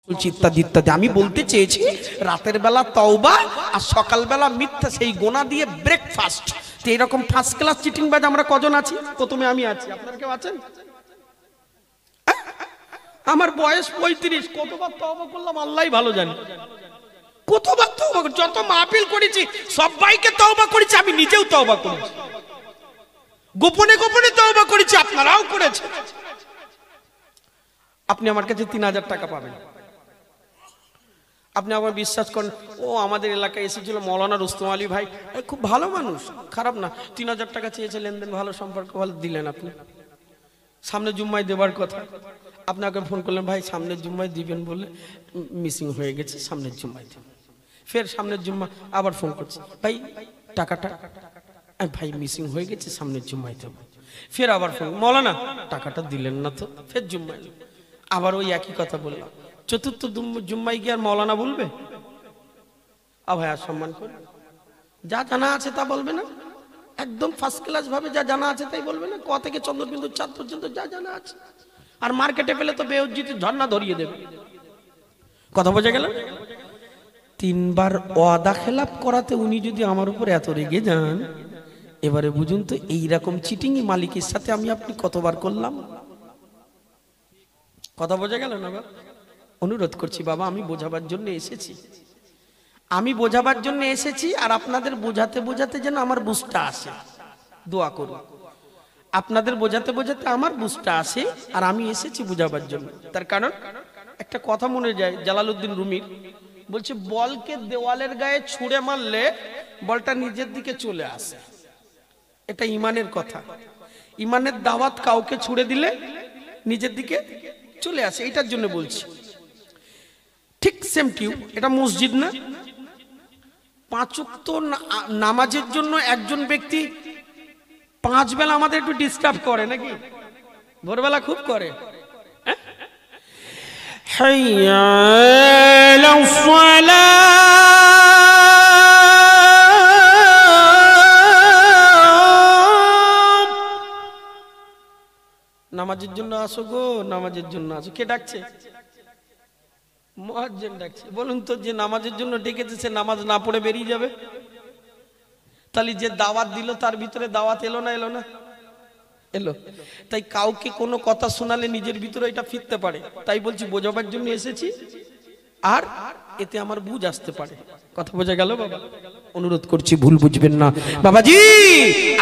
ইত্যাদি ইত্যাদি। আমি বলতে চেয়েছি রাতের বেলা তওবা আর সকাল বেলা মিথ্যা, সেই গোনা দিয়ে ব্রেকফাস্ট। তো এরকম ফার্স্ট ক্লাস চিটিংবাজ আমরা কজন আছি? প্রথমে আমি আছি, আপনারা কেউ আছেন? আমার বয়স 35, কতবার তওবা করলাম আল্লাহই ভালো জানে। কতবার তওবা, যত মাহফিল করেছি সবাইকে তওবা করেছি, আমি নিজেও তওবা করেছি, গোপনে গোপনে তওবা করেছি, আপনারাও করেছেন। আপনি আমার কাছে 3000 টাকা পাবেন, আপনি আমার বিশ্বাস করেন, ও আমাদের এলাকায় এসেছিল মৌলানা রুস্তম আলী ভাই, খুব ভালো মানুষ, খারাপ না, 3000 টাকা চেয়েছে, লেনদেন ভালো, সম্পর্ক ভালো, দিলেন। আপনি সামনে জুম্মায় দেবার কথা, আপনাকে ফোন করলেন, ভাই সামনের জুম্মায় দিবেন বলে মিসিং হয়ে গেছে, সামনের জুম্মায় দেবেন। ফের সামনের জুম্মা আবার ফোন করছি, ভাই টাকাটা, ভাই মিসিং হয়ে গেছে, সামনের জুম্মায় দেবো। ফের আবার ফোন, মৌলানা টাকাটা দিলেন না তো, ফের জুম্মায় আবার ওই একই কথা বললাম। চতুর্থ জুম্মায় গিয়ে আর মৌলানা বলবে? ভাই আর সম্মান করে যা জানা আছে তা বলবে না, একদম ফার্স্ট ক্লাস ভাবে যা জানা আছে তাই বলবে না, ক থেকে চন্দ্রবিন্দু চাঁদ পর্যন্ত যা জানা আছে। আর মার্কেটে পেলে তো বেউজ্জিত ঝর্ণা ধরিয়ে দেবে। কথা বোঝা গেল? 3 বার ওয়াদা খেলাপ করাতে উনি যদি আমার উপর এত রেগে যান, এবারে বুঝুন তো এইরকম চিটিং মালিকের সাথে আমি আপনি কতবার করলাম। কথা বোঝা গেল না? অনুরোধ করছি বাবা, আমি বোঝাবার জন্য এসেছি, আমি বোঝাবার জন্য এসেছি, আর আপনাদের বোঝাতে বোঝাতে যেন আমার বুঝটা আসে। দোয়া করুন আপনাদের বোঝাতে বোঝাতে আমার বুঝটা আসে, আর আমি এসেছি বোঝাবার জন্য। তার কারণ একটা কথা মনে যায় জালালউদ্দিন রুমির, বলছে বলকে দেওয়ালের গায়ে ছুঁড়ে মারলে বলটা নিজের দিকে চলে আসে, এটা ইমানের কথা। ইমানের দাওয়াত কাউকে ছুঁড়ে দিলে নিজের দিকে চলে আসে, এটার জন্য বলছি। ঠিক সেম টিউ, এটা মসজিদ না? 5 ওয়াক্ত নামাজের জন্য একজন ব্যক্তি 5 বেলা আমাদের একটু ডিস্টার্ব করে নাকি? ভোরবেলা খুব করে। হাইয়া আলাস সালাত, নামাজের জন্য আসো গো, নামাজের জন্য আসো। কে ডাকছে? মুয়াজ্জিন ডাকছে। বলুন তো, যে নামাজের জন্য ডেকেছে সে নামাজ না পড়ে বেরিয়ে যাবে? তাহলে যে দাওয়াত দিল তার ভিতরে দাওয়াত এলো না? এলো না? এলো। তাই কাউকে কোনো কথা শোনালে নিজের ভিতরে এটা ফিরতে পারে। তাই বলছি বোঝাবার জন্য এসেছি, আর এতে আমার বুঝ আসতে পারে। কথা বোঝা গেল বাবা? অনুরোধ করছি ভুল বুঝবেন না বাবাজি।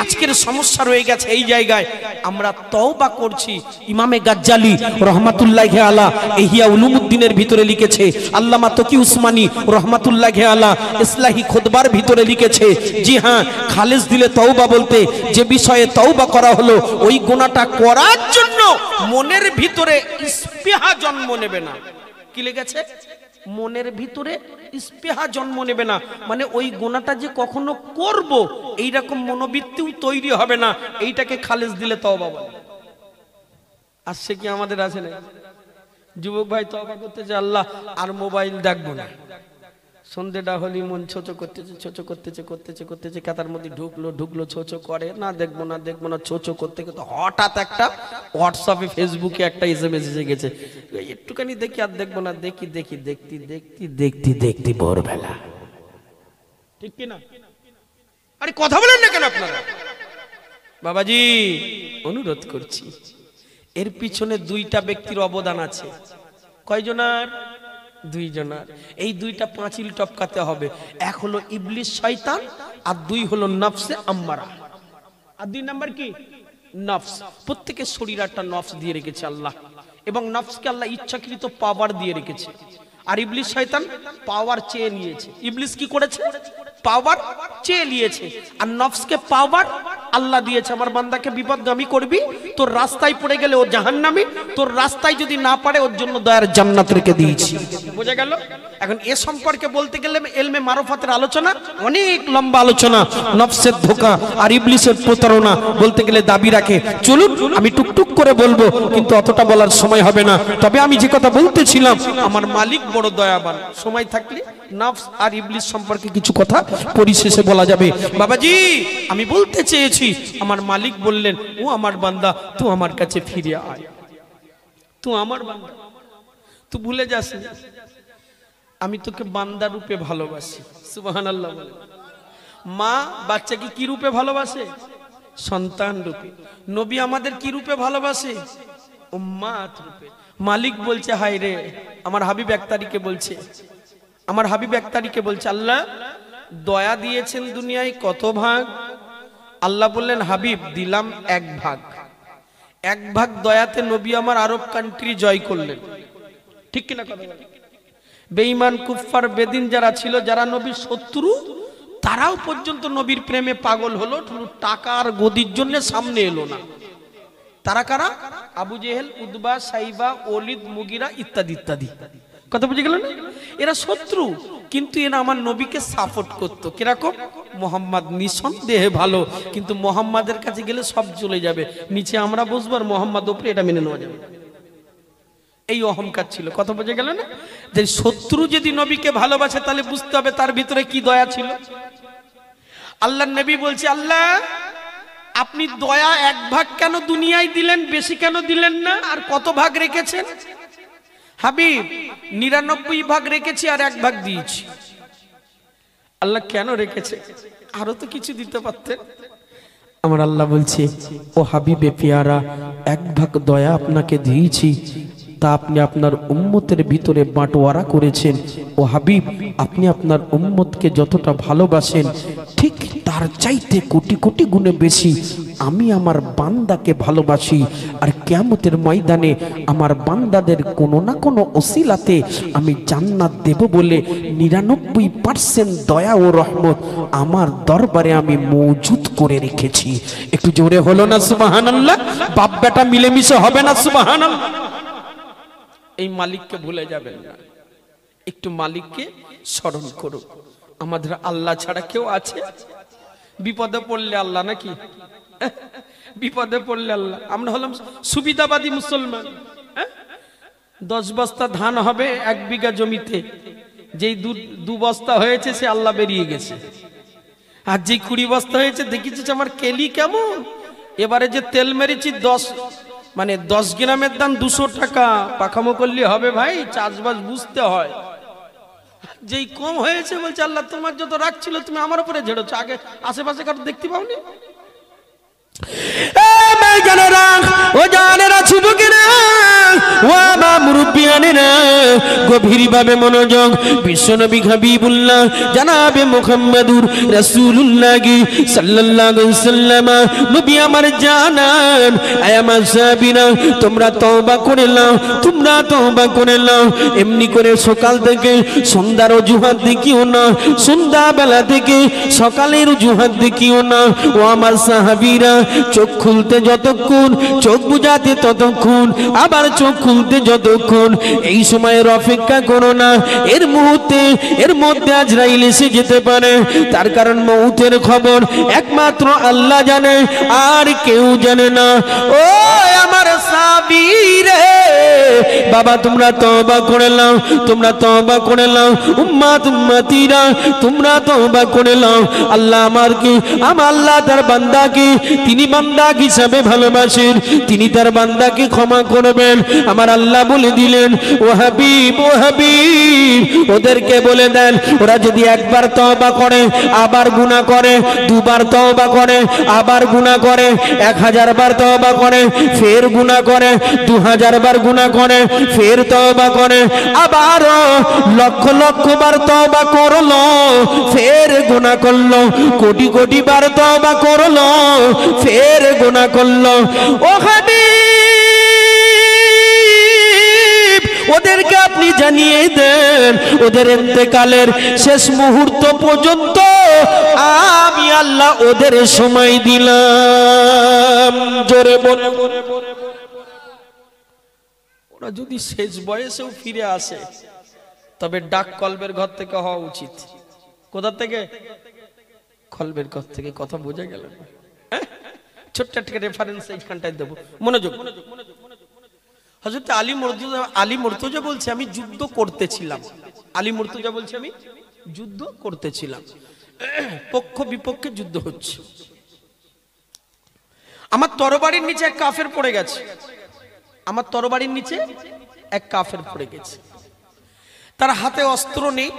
আজকের সমস্যা রয়ে গেছে এই জায়গায়, আমরা তওবা করছি। ইমামে গাজ্জালি রহমাতুল্লাহি আলা ইহয়া উলুমুদ্দিনের ভিতরে লিখেছে, আল্লামা তকি উসমানী রহমাতুল্লাহি আলা ইসলাহি খুতবার ভিতরে লিখেছে, জি হ্যাঁ, খালেস দিলে তওবা বলতে যে বিষয়ে তওবা করা হলো, ওই গুনাহটা করার জন্য মনের ভিতরে ইস্পৃহা জন্ম নেবে না। কি লিখেছে? মনের ভিতরে ইস্পৃহা জন্ম নেবে না, মানে ওই গুনাহটা যে কখনো করব এইরকম মনোবৃত্তিও তৈরি হবে না। এইটাকে খালেস দিলে তওবা বলে। আসছে কি আমাদের? আছে না? যুবক ভাই তওবা করতেছে, আল্লাহ আর মোবাইল দেখবো না। সন্ধ্যেটা হলি মন ছোচো করতেছে, কাতার মধ্যে ঢুকলো ছোচো করে, না দেখবো না ছোচো করতে করতে হঠাৎ একটা হোয়াটসঅ্যাপে ফেসবুকে একটা এসএমএস এসে গেছে, একটুখানি দেখি আর দেখবো না, দেখতে ভোরবেলা। ঠিক কিনা? আরে কথা বলেন না কেন আপনারা? বাবাজি অনুরোধ করছি, এর পিছনে 2টা ব্যক্তির অবদান আছে। কয়জনার? 2 জনার। এই 2টা পাঁচিল টপকাতে হবে। এক হলো ইবলিস শয়তান, আর 2 হলো নফসে আম্মারা। আর 2 নাম্বার কি? নফস। প্রত্যেকের শরীরে একটা নফস দিয়ে রেখেছে আল্লাহ, এবং নফসকে আল্লাহ ইচ্ছাকৃত পাওয়ার দিয়ে রেখেছে। আর ইবলিস শয়তান পাওয়ার চেয়ে নিয়েছে। ইবলিস কি করেছে? পাওয়ার চেয়ে নিয়েছে। আর নফসকে পাওয়ার আল্লাহ দিয়েছে, আমার বান্দাকে বিপদগামী করবি, তোর রাস্তায় পড়ে গেলে ও জাহান্নামী, তোর রাস্তায় যদি না পারে ওর জন্য দয়ার জান্নাত রেখে দিয়েছি। বোঝা গেল? এখন এ সম্পর্কে বলতে গেলে ইলমে মারফাতের আলোচনা, অনেক লম্বা আলোচনা। নফসের ধোঁকা আর ইবলিসের প্রতারণা বলতে গেলে দাবি রাখে। চলুন আমি টুকটুক করে বলবো, কিন্তু অতটা বলার সময় হবে না। তবে আমি যে কথা বলতেছিলাম, আমার মালিক বড় দয়াবান। সময় থাকলে নফস আর ইবলিস সম্পর্কে কিছু কথা পরিশেষে বলা যাবে। বাবাজি আমি বলতে চেয়েছি, আমার মালিক বললেন, ও আমার বান্দা, তুই আমার কাছে ফিরে আয়, তুই আমার বান্দা, তুই ভুলে যাস না, আমি তোকে বান্দা রূপে ভালোবাসি। সুবহানাল্লাহ বলে। মা বাচ্চাকে কি রূপে ভালোবাসে? সন্তান রূপে। নবী আমাদের কি রূপে ভালোবাসে? উম্মাত রূপে। মালিক বলছে, হায় রে, আমার হাবিব এক তারিখে বলছে, আমার হাবিব এক তারিখে বলছে, আল্লাহ দয়া দিয়েছেন দুনিয়ায় কত ভাগ? আল্লাহ বললেন, হাবিব দিলাম এক ভাগ। এক ভাগ দয়াতে নবী আমার আরব কান্ট্রি জয় করলেন। ঠিক কিনা কথা বলেন? বেঈমান কুফফার বেদিন যারা ছিল, যারা নবীর শত্রু, তারাও পর্যন্ত নবীর প্রেমে পাগল হলো, টাকা আর গদির জন্য সামনে এলো না। তারা কারা? আবু জেহেল, উতবা, সাইবা, ওলিদ, মুগিরা ইত্যাদি ইত্যাদি। কথা বুঝে গেল না? এরা শত্রু, কিন্তু এরা আমার নবীকে সাপোর্ট করতো। কিরকম? মোহাম্মদ নিঃসন্দেহে ভালো, কিন্তু মোহাম্মদের কাছে গেলে সব চলে যাবে, নিচে আমরা বসবো আর মোহাম্মদ উপরে, এটা মেনে নেওয়া যাবে। এই অহংকার ছিল। কথা বুঝে গেল না? যে শত্রু যদি নবীকে ভালোবাসে তাহলে বুঝতে হবে তার ভিতরে কি দয়া ছিল। আল্লাহর নবী বলছে, আল্লাহ আপনি দয়া এক ভাগ কেন দুনিয়ায় দিলেন, বেশি কেন দিলেন না? আর কত ভাগ রেখেছেন? হাবিব 99 ভাগ রেখেছি আর এক ভাগ দিয়েছি। আল্লাহ কেন রেখেছে? আরো তো কিছু দিতে পারতেন। আমার আল্লাহ বলছে, ও হাবিবে পিয়ারা, এক ভাগ দয়া আপনাকে দিয়েছি, তা আপনি আপনার উম্মতের ভিতরে বাঁটোয়ারা করেছেন। ও হাবিব, আপনি আপনার উম্মতকে যতটা ভালোবাসেন, ঠিক তার চাইতে কোটি কোটি গুণে বেশি আমি আমার বান্দাকে ভালোবাসি। আর কিয়ামতের ময়দানে আমার বান্দাদের কোনো না কোনো ওসিলাতে আমি জান্নাত দেব বলে 99% দয়া ও রহমত আমার দরবারে আমি মজুদ করে রেখেছি। একটু জোরে হলো না সুবহানাল্লাহ? বাপ বেটা মিলেমিশে হবে না সুবহানাল্লাহ? এই মালিককে ভুলে যাবেন না, একটু মালিককে স্মরণ করো। আমাদের আল্লাহ ছাড়া কেউ আছে? বিপদে পড়লে আল্লাহ নাকি? বিপদে পড়লে আল্লাহ। আমরা হলাম সুবিধাবাদী মুসলমান। 10 বস্তা ধান হবে 1 বিঘা জমিতে, যেই 2 বস্তা হয়েছে সে আল্লাহ বেরিয়ে গেছে। আর যেই 20 বস্তা হয়েছে, দেখেছিস আমার কেলি কেমন? এবারে যে তেল মেরেছি 10 গ্রামের দাম 200 টাকা। পাখামো করলে হবে ভাই, চাষবাস বুঝতে হয়। যেই কম হয়েছে বলছে, আল্লাহ তোমার যত রাগ ছিল তুমি আমার উপরে ঝেড়েছো, আগে আশেপাশে কারো দেখতে পাওনি? গভীরভাবে মনোযোগ। বিশ্বনবী হাবিবুল্লাহ জানাবে মুহাম্মাদুর রাসূলুল্লাহ সাল্লাল্লাহু আলাইহি ওয়াসাল্লাম নবী আমার জানান, আয় আমার সাহাবীরা, তোমরা তওবা করে নাও, তোমরা তওবা করে নাও। এমনি করে সকাল থেকে সন্ধ্যার অজুহাত দেখিও না, সন্ধ্যা বেলা থেকে সকালের অজুহাত দেখিও না। ও আমার সাহাবীরা, চোখ খুলতে যতক্ষণ, চোখ বুঝাতে ততক্ষণ, আবার চোখ খুলতে যতক্ষণ, এই সময়ের অপেক্ষা করো না। এর মধ্যে আজরাইল এসে যেতে পারে। তার কারণ মউতের খবর একমাত্র আল্লাহ জানে, আর কেউ জানে না। ও আমার সাহাবীরে, বাবা তোমরা তওবা করে নাও, তোমরা তওবা করে নাও। উম্মাত উম্মতিরা, তোমরা তওবা করে নাও। আল্লাহ আমার আল্লাহ তার বান্দাকে তিনি বান্দা হিসাবে ভালোবাসেন, তিনি তার বান্দাকে ক্ষমা করবেন। আমার আল্লাহ বলে দিলেন, ও হাবিব, ও হাবিব, ওদেরকে বলে দেন, ওরা যদি একবার তওবা করে আবার গুনাহ করে, দুবার তওবা করে আবার গুনাহ করে, 1000 বার তওবা করে ফের গুনাহ করে, 2000 বার গুনাহ করে ফের তওবা করে, আবার লক্ষ লক্ষ বার তওবা করলো ফের গুনাহ করলো, কোটি কোটি বার তওবা করলো ফের গুনাহ করলো। ও হাবিব, ওদেরকে আপনি জানিয়ে দেন, ওদের ইন্তেকালের শেষ মুহূর্ত পর্যন্ত আমি আল্লাহ ওদের সময় দিলাম। জোরে বলে, ওরা যদি শেষ বয়সেও ফিরে আসে, তবে ডাক কলবের ঘর থেকে হওয়া উচিত। কোথা থেকে? কলবের ঘর থেকে। কথা বোঝা গেল? ছোট্ট একটা রেফারেন্স এইখানটায় দেবো, মনোযোগ। হযরত আলী মুর্তজা বলছে, আমি যুদ্ধ করতেছিলাম। আলী মুর্তজা বলছে, আমি যুদ্ধ করতেছিলাম, পক্ষ বিপক্ষে যুদ্ধ হচ্ছে। আমার তরবারির নিচে এক কাফের পড়ে গেছে। আমার তরবারির নিচে এক কাফের পড়ে গেছে, তার হাতে অস্ত্র নেই,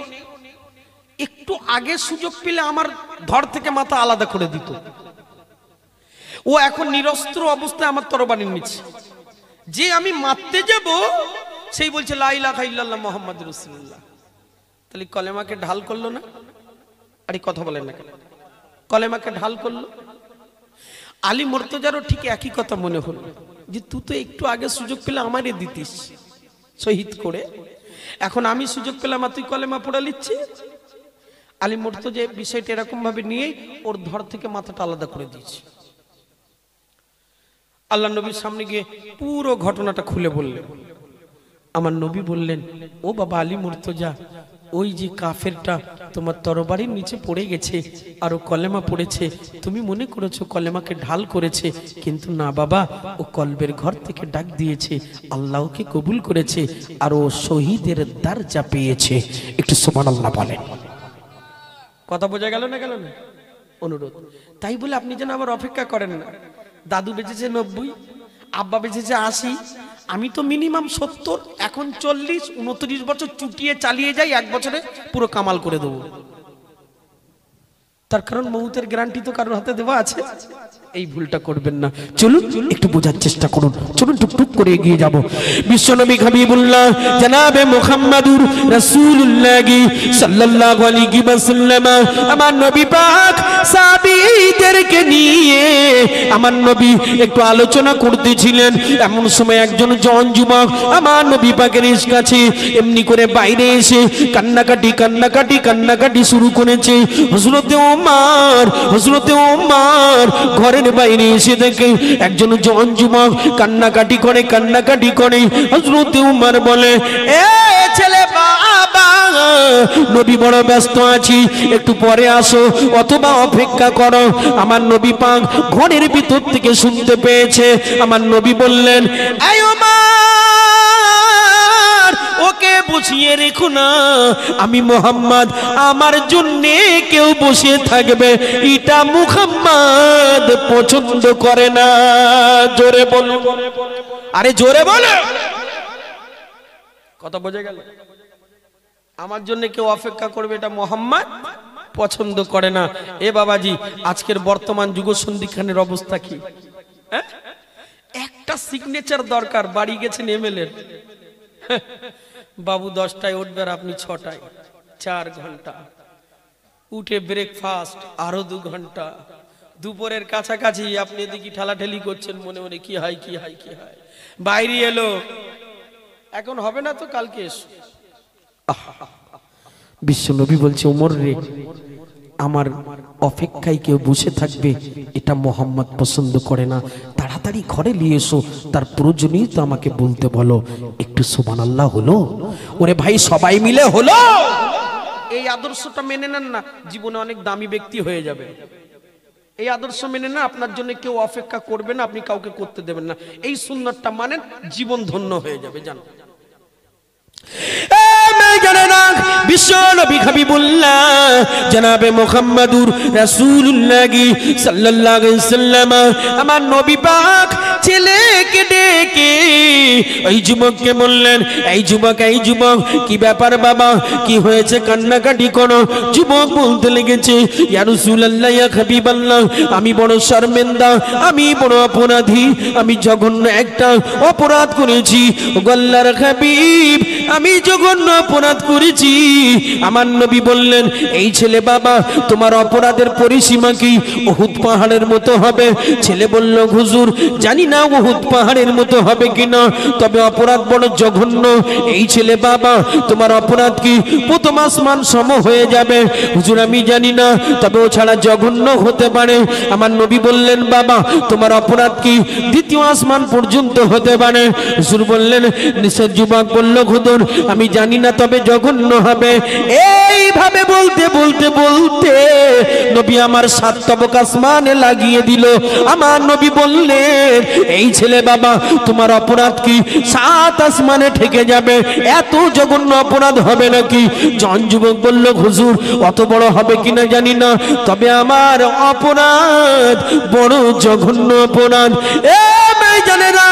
একটু আগে সুযোগ পেলে আমার ধর থেকে মাথা আলাদা করে দিত। ও এখন নিরস্ত্র অবস্থায় আমার তরবারি নিচ্ছে, যে আমি মারতে যাব সেই বলছে লা ইলাহা ইল্লাল্লাহ মুহাম্মাদুর রাসূলুল্লাহ। তাহলে কলেমাকে ঢাল করলো না? আরে কথা বলেন না কেন? কলেমাকে ঢাল করলো। আলী মুর্তজারও ঠিক একই কথা মনে হলো, যে তুই তো একটু আগে সুযোগ পেলে আমারে দিতিস শহীদ করে, এখন আমি সুযোগ পেলাম আর তুই কলেমা পড়ে নিচ্ছি। আলী মুর্তজা বিষয়টা এরকম ভাবে নিয়ে ওর ধর থেকে মাথাটা আলাদা করে দিয়েছে। আল্লাহ নবীর সামনে গিয়ে পুরো ঘটনাটা খুলে বললেন। আমার নবী বললেন, ও বাবা আলী মুর্তজা, ওই যে কাফেরটা তোমার তরবারির নিচে পড়ে গেছে আর ও কলেমা পড়েছে, তুমি মনে করেছো কলেমাকে ঢাল করেছে, কিন্তু না বাবা, ও কলবের ঘর থেকে ডাক দিয়েছে, আল্লাহকে কবুল করেছে আর ও শহীদের দরজা পেয়েছে। একটু সুবহানাল্লাহ বলেন। কথা বোঝা গেল না? গেল না? অনুরোধ। তাই বলে আপনি যেন আবার অপেক্ষা করেন না। দাদু বেঁচেছে 90, আব্বা বেঁচেছে 80, আমি তো মিনিমাম 70, এখন 40, 29 বছর চুটিয়ে চালিয়ে যাই, 1 বছরে পুরো কামাল করে দেবো। তার কারণ মৌতের গ্যারান্টি তো কারোর হাতে দেওয়া আছে। এই ভুলটা করবেন না। চলুন একটু বোঝার চেষ্টা করুন, চলুন টুকটুক করে এগিয়ে যাব। বিশ্বনবী হাবিবুল্লাহ জনাবে মুহাম্মাদুর রাসূলুল্লাহ সাল্লাল্লাহু আলাইহি ওয়াসাল্লাম আমার নবী পাক সাহাবীদেরকে নিয়ে আমার নবী একটু আলোচনা করতেছিলেন। এমন সময় একজন জওয়ান যুবক আমার নবী পাকের কাছে এমনি করে বাইরে এসে কান্নাকাটি শুরু করেছে। হযরতে ওমর ঘরের বাইরে এসে দেখে একজন জওয়ান যুবক কান্নাকাটি করে। হযরতে ওমর বলে, এ ছেলে বাবা, নবী বড় ব্যস্ত আছি, একটু পরে আসো অথবা অপেক্ষা করো। আমার নবী পাক ঘরের ভিতর থেকে শুনতে পেয়েছে। আমার নবী বললেন, এই ওমর, ওকে বসিয়ে রেখো না, আমি মুহাম্মদ, আমার জন্য কেউ বসে থাকবে এটা মুহাম্মদ পছন্দ করে না। জোরে বলো, আরে জোরে বলো। কথা বোঝা গেল? আমার জন্য কেউ অপেক্ষা করবে এটা মুহাম্মদ পছন্দ করে না। এ বাবাজি, আজকের বর্তমান যুগ সন্ধিখানের অবস্থা কি? একটা সিগনেচার দরকার, বাড়ি গেছেন এমএলএ, বাবু 10টায় উঠবে আর আপনি 6টায়, 4 ঘন্টা, উঠে ব্রেকফাস্ট আরো 2 ঘন্টা, দুপুরের কাছাকাছি আপনি এদিকে ঠেলাঠেলি করছেন মনে মনে, কি হয় বাইরে এলো, এখন হবে না তো কালকে এসো। বিশ্বনবী বলছে, ওমর রে, আমার অপেক্ষায় কেউ বসে থাকবে এটা মুহাম্মদ পছন্দ করে না, তাড়াতাড়ি ঘরে নিয়ে এসো, তার প্রয়োজনেই তো আমাকে বলতে বলো। একটু সুবহানাল্লাহ হলো? ওরে ভাই, সবাই মিলে হলো। এই আদর্শটা মেনে নেন না, জীবনে অনেক দামি ব্যক্তি হয়ে যাবে। এই আদর্শ মেনে না, আপনার জন্য কেউ অপেক্ষা করবে না, আপনি কাউকে করতে দেবেন না। এই সুন্নাতটা মানেন, জীবন ধন্য হয়ে যাবে। জান বিশ্বনবী হাবিবুল্লাহ জনাবে মুহাম্মাদুর রাসূলুল্লাহ সাল্লাল্লাহু আলাইহি ওয়াসাল্লাম আমার নবী পাক ছেলেকে ডেকে ওই যুবককে বললেন, এই যুবক, কি ব্যাপার বাবা, কি হয়েছে, কান্নাকাটি করো? যুবক বলতে লেগেছে, ইয়া রাসূলুল্লাহ, ইয়া হাবিবাল্লাহ, আমি বড় শর্মিন্দা, আমি বড় অপরাধী, আমি জঘন্য একটা অপরাধ করেছি। ওগো আল্লাহর হাবিব, আমি জঘন্য অপরাধ করেছি। আমার নবী বললেন, এই ছেলে বাবা, তোমার অপরাধের পরিসীমা কি উহুদ পাহাড়ের মতো হবে? ছেলে বলল, হুজুর জানি না উহুদ পাহাড়ের মতো হবে কিনা, তবে অপরাধ বড় জঘন্য। এই ছেলে বাবা, তোমার অপরাধ কি প্রথম আসমান সম হয়ে যাবে? হুজুর আমি জানি না, তবে ও ছাড়া জঘন্য হতে পারে। আমার নবী বললেন, বাবা তোমার অপরাধ কি দ্বিতীয় আসমান পর্যন্ত হতে পারে? হুজুর বললেন, নিশ্চয়। যুবক বলল, হুজুর আমি জানি না, তবে জঘন্য হবে। এইভাবে বলতে নবী আমার 7 তবক আসমানে লাগিয়ে দিল। আমার নবী বললেন, এই ছেলে বাবা, তোমার অপরাধ কি 7 আসমানে ঠেকে যাবে? এত জঘন্য অপরাধ হবে নাকি? জন যুবক বলল, হুজুর অত বড় হবে কিনা জানি না, তবে আমার অপরাধ বড় জঘন্য অপরাধ। এ মেয়ে জানেরা,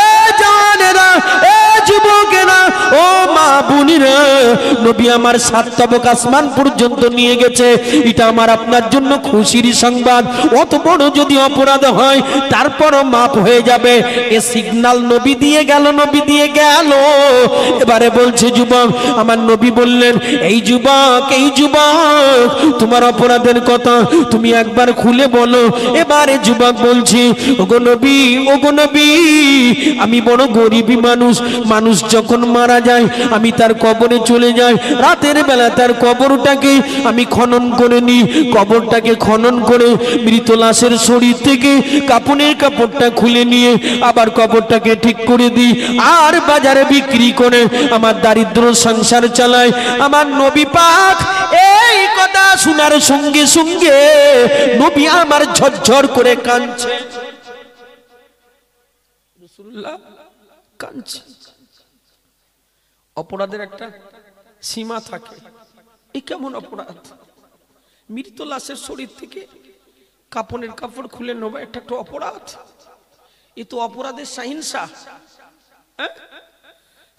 এ জানেরা, এ যুবকেরা, ও মা বোনেরা, নবী আমার 7 তবক আসমান পর্যন্ত নিয়ে গেছে। এটা আমার আপনার জন্য খুশির সংবাদ। অত বড় যদি অপরাধ হয় তারপরও মাপ হয়ে যাবে, এ সিগন্যাল নবী দিয়ে গেল, নবী দিয়ে গেল। এবারে বলছে যুবক, আমার নবী বললেন, এই যুবক, এই যুবক, তোমার অপরাধের কথা তুমি একবার খুলে বলো। এবারে যুবক বলছি, ওগো নবী, ওগো নবী, আমি বড় গরিবী মানুষ। মানুষ যখন মারা যায় আমি তার কবরে চলে যাই, রাতের বেলা তার কবরটাকে আমি খনন করে নিই। কবরটাকে খনন করে মৃত লাশের শরীর থেকে কাপড়ের কাপড়টা খুলে নিয়ে আবার কবরটাকে ঠিক করে দিই, আর বাজারে বিক্রি করে আমার দারিদ্র সংসার চালায়। আমার নবী পাক এই কথা শোনার সঙ্গে সঙ্গে নবী আমার ঝরঝর করে কাঁদছে। রাসূলুল্লাহ কাঁদছে। অপরাধের একটা সীমা থাকে। এই কেমন অপরাধ? মৃত লাশের শরীর থেকে কাপড়ের কাপড় খুলে নেওয়া একটা অপরাধ। এ তো অপরাধের সহিংসা।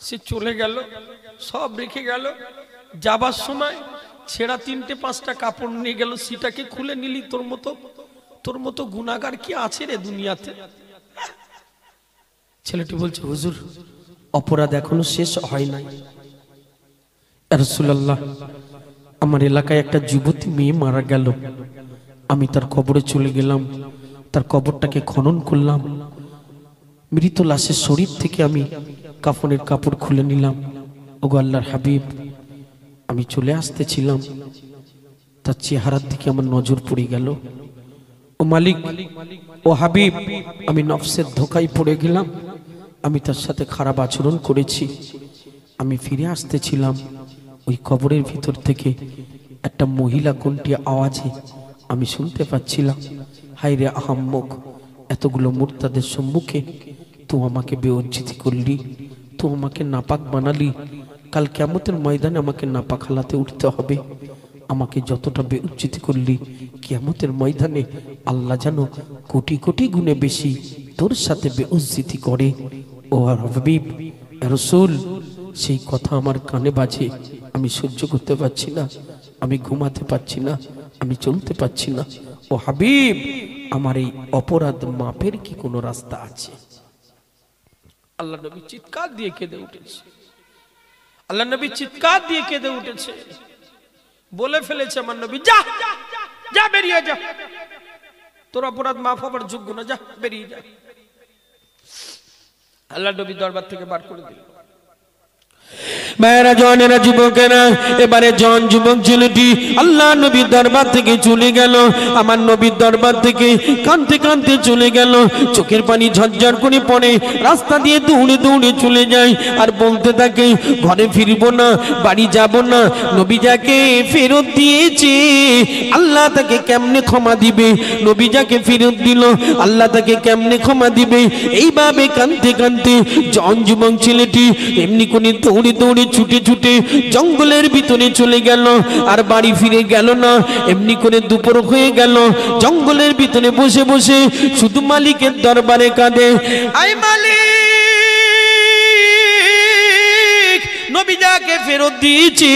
সে চলে গেল, সব রেখে গেল, যাবার সময় ছেঁড়া 3-5টা কাপড় নিয়ে গেল, সেটাকে খুলে নিলি। তোর মতো গুনাহগার কি আছে রে দুনিয়াতে? ছেলেটি বলছে, হুজুর অপরাধ এখনো শেষ হয় নাই। রাসূলুল্লাহ, আমার এলাকায় একটা যুবতী মেয়ে মারা গেল, আমি তার কবরে চলে গেলাম, তার কবরটাকে খনন করলাম, মৃত লাশের শরীর থেকে আমি কাফনের কাপড় খুলে নিলাম। ওগো আল্লাহর হাবিব, আমি চলে আসতেছিলাম, তার চেহারার দিকে আমার নজর পড়ে গেল। ও মালিক, ও হাবিব, আমি নফসের ধোঁকায় পড়ে গেলাম, আমি তার সাথে খারাপ আচরণ করেছি। আমি ফিরে আসতেছিলাম, ওই কবরের ভিতর থেকে একটা মহিলা কোনটি আওয়াজে আমি শুনতে পাচ্ছিলাম, হায় রে আহাম্মক, এতগুলো মুরতাদের সম্মুখে তুই আমাকে বেইজ্জতি করলি, তুই আমাকে নাপাক বানালি, কাল কিয়ামতের ময়দানে আমাকে নাপাক হালাতে উঠতে হবে। আমাকে যতটা বেইজ্জতি করলি, কিয়ামতের ময়দানে আল্লাহ যেন কোটি কোটি গুণে বেশি তোর সাথে বেইজ্জতি করে। ও হাবিব রাসূল, সেই কথা আমার কানে বাজে, আমি সহ্য করতে পারছি না, আমি ঘুমাতে পারছি না, আমি চলতে পারছি না। ও হাবিব, আমার এই অপরাধ মাপের কি কোনো রাস্তা আছে? আল্লাহ নবী চিৎকার দিয়ে কেঁদে উঠেছে। আল্লাহ নবী চিৎকার দিয়ে কেঁদে উঠেছে। বলে ফেলেছে আমার নবী, যা যা, বেরিয়ে যা, তোর অপরাধ মাফ হবার যোগ্য না, যা বেরিয়ে যা। আল্লাহ নবী দরবার থেকে বার করে দিল। ভাইয়েরা, জওয়ানেরা, যুবকেরা, এবারে জন যুবক ছেলেটি আল্লাহ নবীর দরবার থেকে চলে গেল। আমার নবীর দরবার থেকে কাঁদতে কাঁদতে চলে গেল, চোখের পানি ঝরঝর করে পড়ে, রাস্তা দিয়ে দৌড়ে দৌড়ে চলে যায় আর বলতে থাকে, ঘরে ফিরবো না, বাড়ি যাব না। নবী যাকে ফেরত দিয়েছে আল্লাহ তাকে কেমনে ক্ষমা দিবে? নবী যাকে ফেরত দিল আল্লাহ তাকে কেমনে ক্ষমা দিবে? এইভাবে কাঁদতে কাঁদতে জন যুবক ছেলেটি এমনি করে দৌড়ে দৌড়ে ছুটে ছুটে জঙ্গলের ভিতরে চলে গেল, আর বাড়ি ফিরে গেল না। এমনি করে দুপুর হয়ে গেল, জঙ্গলের ভিতরে বসে বসে শুধু মালিকের দরবারে কাঁদে, আই মালিক, নবী যাকে ফেরত দিয়েছি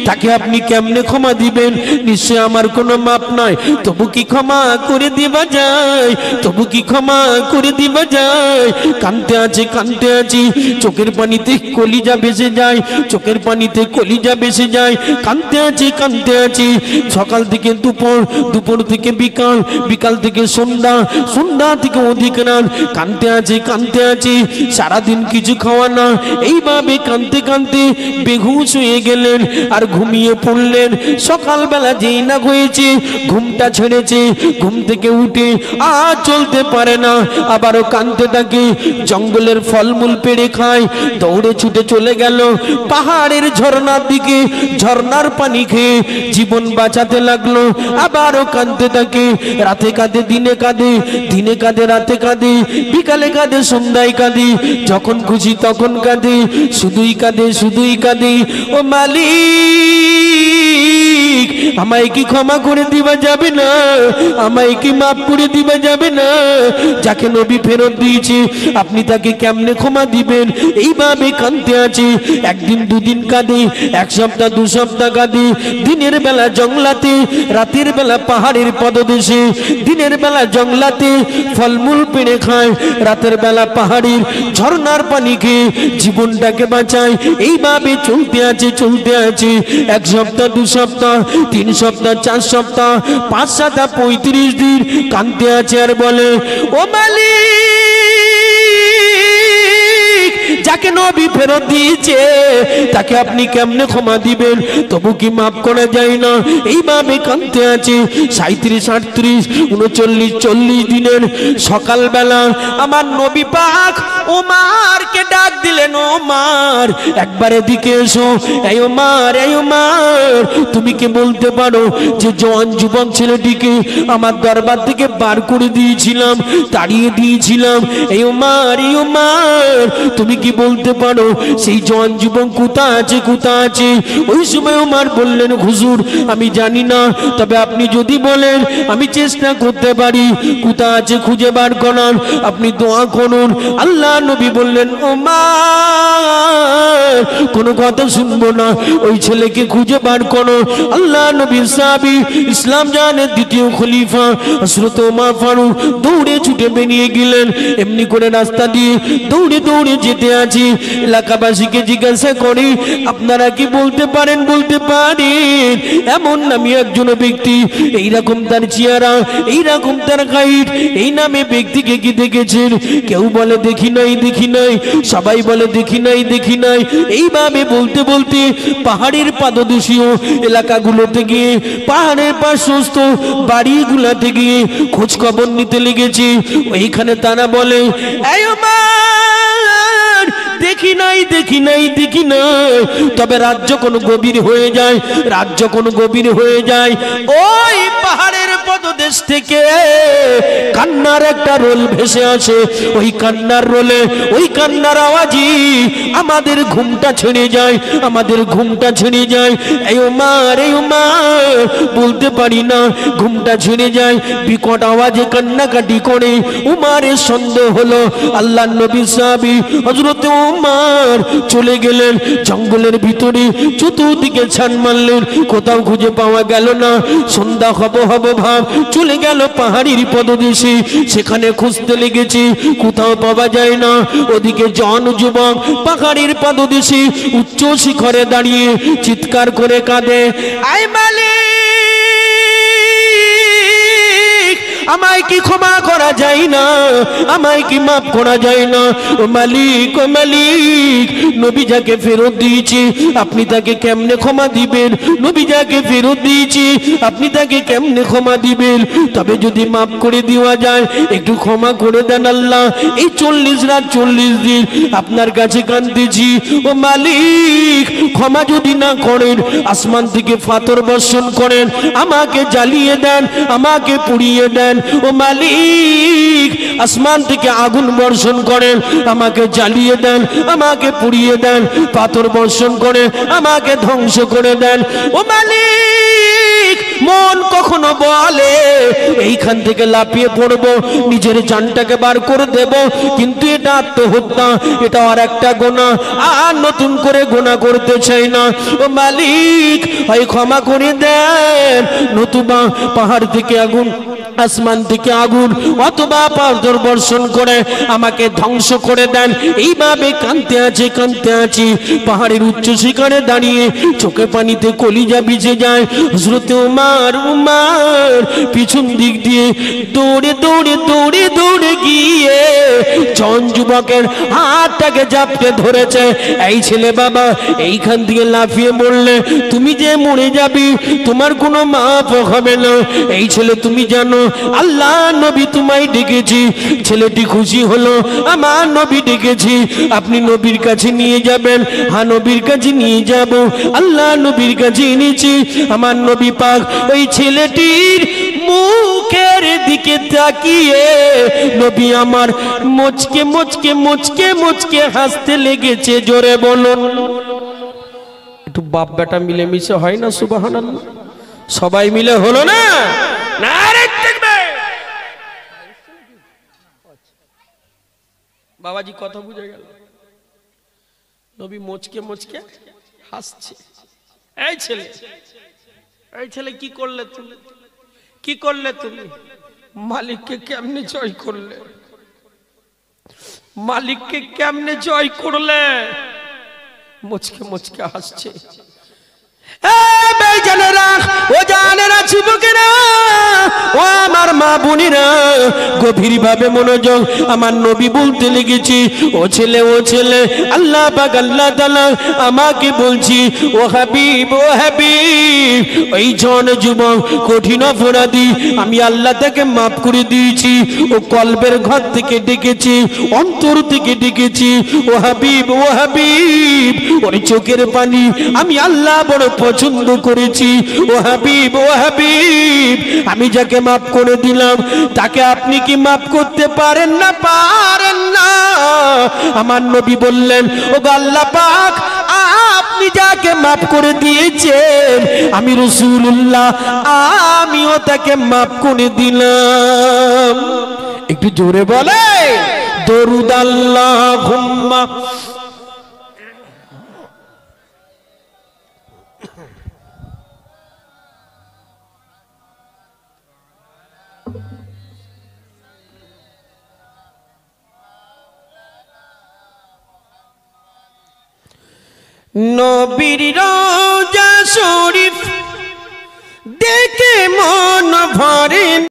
তাকে আপনি কেমনে ক্ষমা দিবেন? নিশ্চয় আমার কোনো মাপ নাই, তবু কি ক্ষমা করে দিবা যায়? তবু কি ক্ষমা করে দিবা যায়? কাঁদতে আছি, কাঁদতে আছি, চোখের পানিতে কলিজা ভেসে যায়, চোখের পানিতে কলিজা ভেসে যায়। কাঁদতে আছি, কাঁদতে আছি, সকাল থেকে দুপুর, দুপুর থেকে বিকাল, বিকাল থেকে সন্ধ্যা, সন্ধ্যা থেকে অধিক রাত, কাঁদতে আছি, কাঁদতে আছি, সারাদিন কিছু খাওয়া না। এইভাবে কাঁদতে কাঁদতে বেহুশ হয়ে গেলেন আর ঘুমিয়ে পড়লেন। সকালবেলা যেই না হয়েছে, ঘুমটা ছেড়েছে, ঘুম থেকে উঠে আর চলতে পারে না, আবারও কাঁদতে থাকে। জঙ্গলের ফলমূল পেড়ে খায়, দৌড়ে ছুটে চলে গেল পাহাড়ের ঝর্ণার দিকে, ঝর্ণার পানি খেয়ে জীবন বাঁচাতে লাগলো। আবারও কাঁদতে থাকে, রাতে কাঁদে, দিনে কাঁদে, দিনে কাঁদে, রাতে কাঁদে, বিকালে কাঁদে, সন্ধ্যায় কাঁদে, যখন খুশি তখন কাঁদে, শুধুই কাঁদে, শুধুই কাঁদে। ও মালিক, আমায় কি ক্ষমা করে দিবা যাবে না? আমায় কি মাফ করে দিবা যাবে না? যাকে নবী ফেরত দিয়েছে আপনি তাকে কেমনে ক্ষমা দিবেন? এইভাবে কাঁদতে আছে। একদিন দুদিন কাঁদে, এক সপ্তাহ দু সপ্তাহ কাঁদে। দিনের বেলা জঙ্গলাতে, রাতের বেলা পাহাড়ের পদদেশে। দিনের বেলা জঙ্গলাতে ফলমূল পেড়ে খায়, রাতের বেলা পাহাড়ের ঝর্ণার পানি খেয়ে জীবনটাকে বাঁচায়। এইভাবে চলতে আছে, চলতে আছে। এক সপ্তাহ দু সপ্তাহ, 3 সপ্তাহ 4 সপ্তাহ 5 7 35 দিন কাঁদতে আছে আর বলে, ও মালিক, যাকে নবী ফেরত দিয়েছে তাকে আপনি কেমনে ক্ষমা দিবেন? তবু কি মাফ করা যায় না? এইভাবে কাঁদতে আছে। 37 38 39 40 দিনের সকালবেলা আমার নবী পাক ওমরকে ডাক দিলেন, ওমর একবার এদিকে এসো। এই ওমর, এই ওমর, তুমি কি বলতে পারো যে জওয়ান যুবক ছেলেটিকে আমার দরবার থেকে বার করে দিয়েছিলাম, তাড়িয়ে দিয়েছিলাম? এই ওমর, এই ওমর, তুমি কি বলতে পারো সেই জওয়ান যুবক কোথায় আছে, কোথায় আছে? ওই সময় ওমর বললেন, হুজুর আমি জানি না, তবে আপনি যদি বলেন আমি চেষ্টা করতে পারি কোথায় আছে খুঁজে বার করার। আপনি দোয়া করুন। আল্লাহ নবী বললেন, ওমর কোনো কথা শুনবো না, ওই ছেলেকে খুঁজে বার করো। আল্লাহ নবীর সাহাবী, ইসলাম জানের দ্বিতীয় খলিফা হযরত ওমর ফারুক দৌড়ে ছুটে বেরিয়ে গেলেন। এমনি করে রাস্তা দিয়ে দৌড়ে দৌড়ে যেতে আছে। এলাকাবাসীকে জিজ্ঞাসা করি, আপনারা কি বলতে পারেন, বলতে পারেন এমন নামে একজন ব্যক্তি, এইরকম তার চেহারা, এইরকম তার হাইট, এই নামে ব্যক্তিকে কি দেখেছেন? কেউ বলে দেখি নাই, দেখি নাই। সবাই বলে দেখি নাই, দেখি নাই। এইভাবে বলতে বলতে পাহাড়ের পাদদেশীয় এলাকাগুলোতে গিয়ে, পাহাড়ের পার্শ্বস্থ বাড়িগুলোতে গিয়ে খোঁজ খবর নিতে লেগেছে। ওইখানে তারা বলে, এই ওমর, দেখি নাই, দেখি নাই, দেখি নাই। তবে রাত যখন গভীর হয়ে যায়, রাত যখন গভীর হয়ে যায়, ওই পাহাড়ের পদদেশ থেকে কান্নার একটা রোল ভেসে আসে। ওই কান্নার রোলে, ওই কান্নার আওয়াজই আমাদের ঘুমটা ছেড়ে যায়, আমাদের ঘুমটা ছেড়ে যায়। এই ওমর, এই ওমর, বলতে পারি না, ঘুমটা ছেড়ে যায়। বিকট আওয়াজে কান্নাকাটি করে উমারের সন্দেহ হলো। আল্লাহর নবী সাহাবী হযরত উমর চলে গেলেন জঙ্গলের ভিতরে, চতুর্দিকে ছান মারলেন, কোথাও খুঁজে পাওয়া গেল না। সন্ধ্যা হব হব ভাব চলে গেল পাহাড়ির পদদেশে। সেখানে খুঁজতে লেগেছে, কোথাও পাওয়া যায় না। ওদিকে জন যুবক পাহাড়ির পদদেশে উচ্চ শিখরে দাঁড়িয়ে চিৎকার করে কাঁদে, আয় মালিক, আমায় কি ক্ষমা করা যায় না? আমায় কি মাফ করা যায় না? ও মালিক, ও মালিক, নবী যাকে ফেরত দিয়েছি আপনি তাকে কেমনে ক্ষমা দিবেন? নবী যাকে ফেরত দিয়েছি আপনি তাকে কেমনে ক্ষমা দিবেন? তবে যদি মাফ করে দেওয়া যায় একটু ক্ষমা করে দেন আল্লাহ। এই 40 রাত 40 দিন আপনার কাছে কাঁদতেছি। ও মালিক, ক্ষমা যদি না করেন আসমান থেকে পাথর বর্ষণ করেন, আমাকে জ্বালিয়ে দেন, আমাকে পুড়িয়ে দেন। ও মালিক, আসমান থেকে আগুন বর্ষণ করেন, আমাকে জ্বালিয়ে দেন, আমাকে পুড়িয়ে দেন। পাথর বর্ষণ করে আমাকে ধ্বংস করে দেন। ও মালিক, মন কখনো বলে এইখান থেকে লাফিয়ে পড়বো, নিজের জানটাকে বার করে দেব, কিন্তু এটা আত্মহত্যা, এটা আর একটা গুনাহ, আর নতুন করে গুনাহ করতে চাই না। ও মালিক, হয় ক্ষমা করে দেন, নতুবা পাহাড় থেকে আগুন, আসমান থেকে আগুন, অথবা পাথর বর্ষণ করে আমাকে ধ্বংস করে দেন। এইভাবে কাঁদতে আছে, কাঁদতে আছি। পাহাড়ের উচ্চ শিখরে দাঁড়িয়ে চোখে পানিতে কলিজা ভিজে যায়। হযরত উমর, উমর পিছন দিক দিয়ে দৌড়ে দৌড়ে দৌড়ে দৌড়ে গিয়ে জন যুবকের হাতটাকে জাপটে ধরেছে। এই ছেলে বাবা, এইখান থেকে লাফিয়ে বললে তুমি যে মরে যাবি, তোমার কোনো মাফ হবে না। এই ছেলে, তুমি জানো আল্লাহ নবী তোমায় ডেকেছি। ছেলেটি খুশি হলো, আমার নবী ডেকেছি, আপনি নবীর কাছে নিয়ে যাবেন। হ্যাঁ, নবীর কাছে নিয়ে যাব। আল্লাহ নবীর কাছে এনেছি। আমার নবী পাক ওই ছেলেটির মুখের দিকে তাকিয়ে নবী আমার মুচকে মুচকে মুচকে মুচকে হাসতে লেগেছে। জোরে বলুন। একটু বাপ বেটা মিলেমিশে হয় না সুবহানাল্লাহ? সবাই মিলে হলো না? নারে তাকবীর! বাবাজি কথা বুঝে গেল? নবী মুচকে মুচকে হাসছে। এই ছেলে কি করলে তুমি? কি করলে তুমি? মালিককে কেমনে জয় করলে? মালিককে কেমনে জয় করলে? মুচকে মুচকে হাসছে। গভীর ভাবে মনোযোগ, আমার নবী বলতে লেগেছি, ও ছেলে আল্লাহ পাক আল্লাহ তাআলা আমাকে বলছি, ও হাবিব ওই জন যুবক কঠিন অপরাধী, আমি আল্লাহ তাকে মাফ করে দিয়েছি। ও কলবের ঘর থেকে ডেকেছি, অন্তর থেকে ডেকেছি, ও হাবিব ওর চোখের পানি আমি আল্লাহ বড় পছন্দ করেছি। ও হাবিব আমি যাকে মাফ করে দিলাম তাকে আপনি কি মাফ করতে পারেন না? পারেন না। আমার নবী বললেন, ও আল্লাহ পাক, আপনি যাকে মাফ করে দিয়েছেন আমি রাসূলুল্লাহ আমিও তাকে মাফ করে দিলাম। একটু জোরে বলে দরুদ আল্লাহুম্মা। নবীর রওজা শরীফ দেখে মন ভরে।